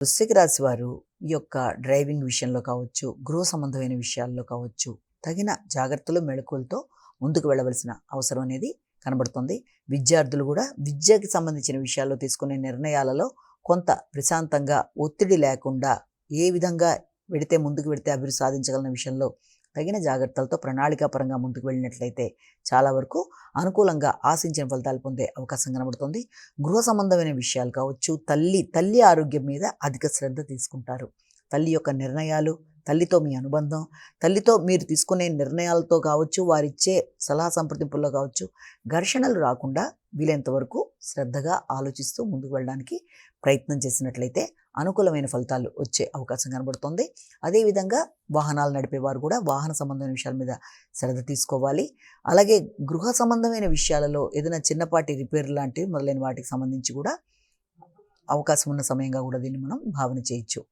వృశ్చిక రాశి వారు ఈ యొక్క డ్రైవింగ్ విషయంలో కావచ్చు, గృహ సంబంధమైన విషయాల్లో కావచ్చు, తగిన జాగ్రత్తలు, మెళకువలతో ముందుకు వెళ్ళవలసిన అవసరం అనేది కనబడుతుంది. విద్యార్థులు కూడా విద్యకి సంబంధించిన విషయాల్లో తీసుకునే నిర్ణయాలలో కొంత ప్రశాంతంగా, ఒత్తిడి లేకుండా ఏ విధంగా ముందుకు వెడితే అభివృద్ధి సాధించగలన విషయంలో తగిన జాగ్రత్తలతో ప్రణాళికాపరంగా ముందుకు వెళ్ళినట్లయితే చాలా వరకు అనుకూలంగా ఆశించిన ఫలితాలు పొందే అవకాశం కనబడుతుంది. గృహ సంబంధమైన విషయాలు కావచ్చు, తల్లి ఆరోగ్యం మీద అధిక శ్రద్ధ తీసుకుంటారు. తల్లి యొక్క నిర్ణయాలు, తల్లితో మీ అనుబంధం, తల్లితో మీరు తీసుకునే నిర్ణయాలతో కావచ్చు, వారిచ్చే సలహా సంప్రదింపుల్లో కావచ్చు, ఘర్షణలు రాకుండా వీలైనంత వరకు శ్రద్ధగా ఆలోచిస్తూ ముందుకు వెళ్ళడానికి ప్రయత్నం చేసినట్లయితే అనుకూలమైన ఫలితాలు వచ్చే అవకాశం కనబడుతుంది. అదేవిధంగా వాహనాలు నడిపేవారు కూడా వాహన సంబంధమైన విషయాల మీద శ్రద్ధ తీసుకోవాలి. అలాగే గృహ సంబంధమైన విషయాలలో ఏదైనా చిన్నపాటి రిపేర్ లాంటివి మొదలైన వాటికి సంబంధించి కూడా అవకాశం ఉన్న సమయంగా కూడా దీన్ని మనం భావన చేయొచ్చు.